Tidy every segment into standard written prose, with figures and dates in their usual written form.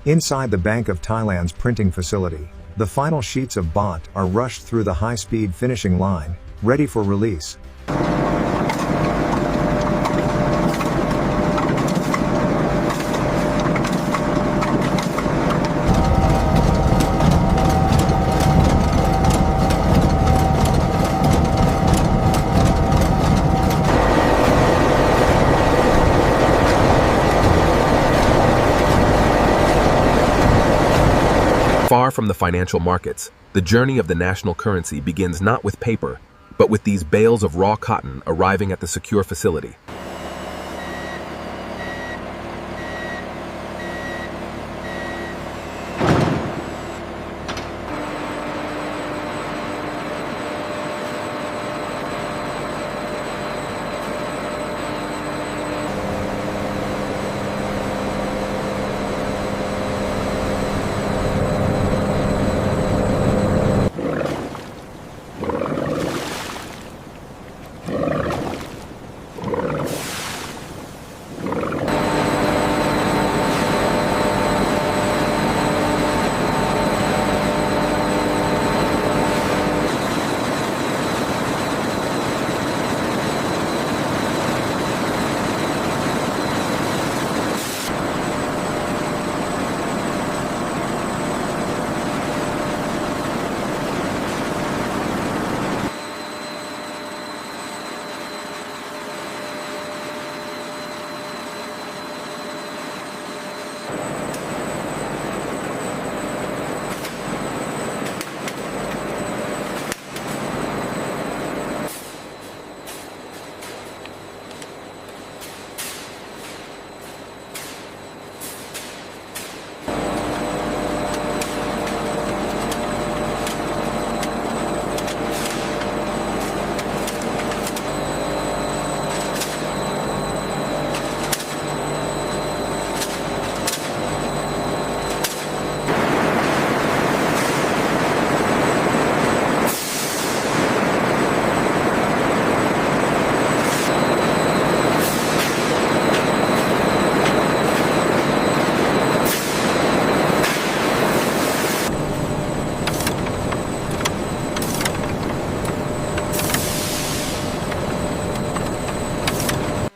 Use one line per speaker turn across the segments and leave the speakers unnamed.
Inside the Bank of Thailand's printing facility, the final sheets of Baht are rushed through the high-speed finishing line, ready for release.
Far from the financial markets, the journey of the national currency begins not with paper, but with these bales of raw cotton arriving at the secure facility.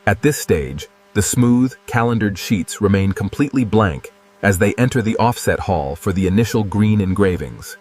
At this stage, the smooth, calendared sheets remain completely blank as they enter the offset hall for the initial green engravings.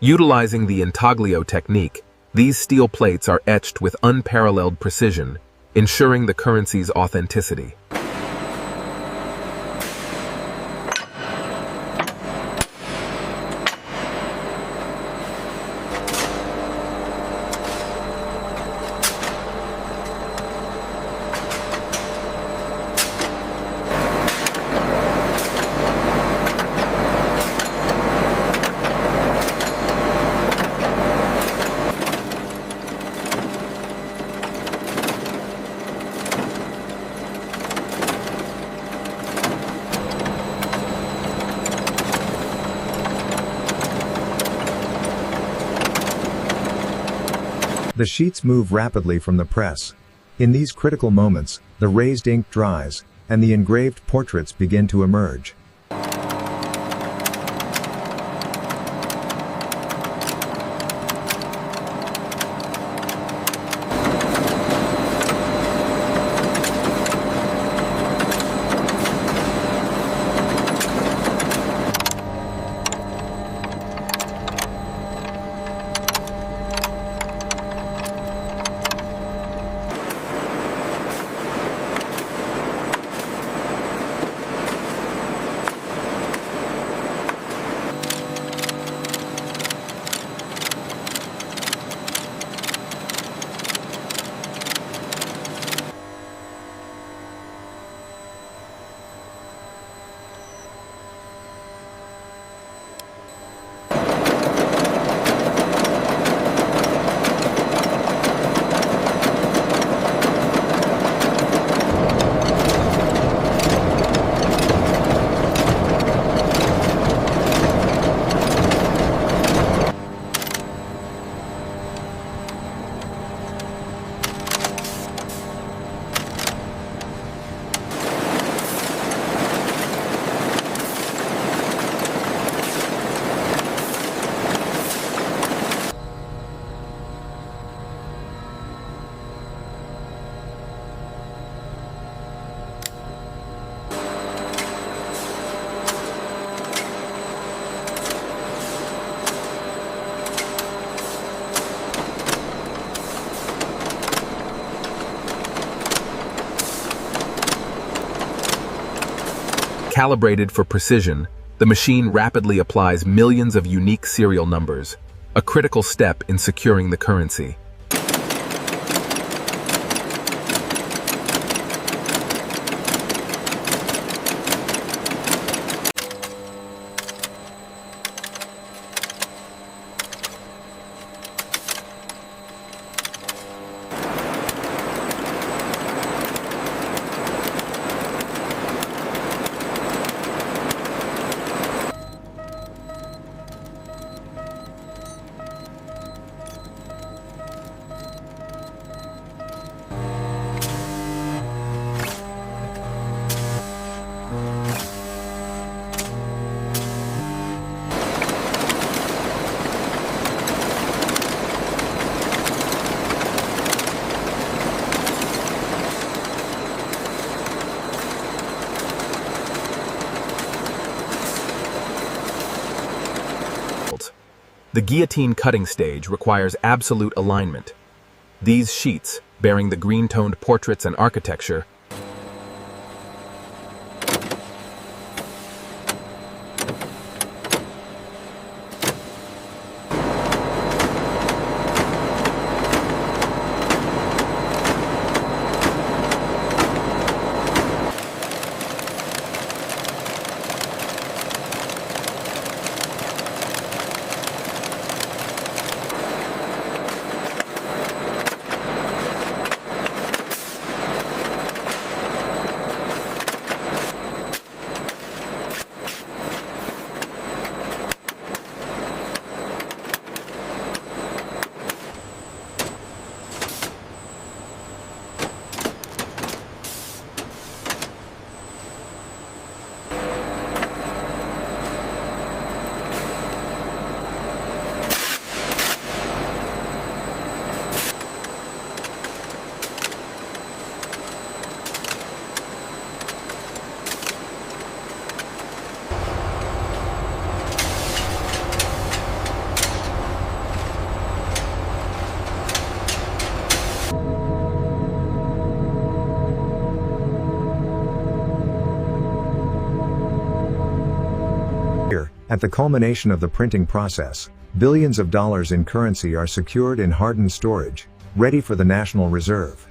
Utilizing the Intaglio technique, these steel plates are etched with unparalleled precision, ensuring the currency's authenticity.
The sheets move rapidly from the press. In these critical moments, the raised ink dries, and the engraved portraits begin to emerge.
Calibrated for precision, the machine rapidly applies millions of unique serial numbers, a critical step in securing the currency. The guillotine cutting stage requires absolute alignment. These sheets, bearing the green-toned portraits and architecture,
At the culmination of the printing process, billions of dollars in currency are secured in hardened storage, ready for the National Reserve.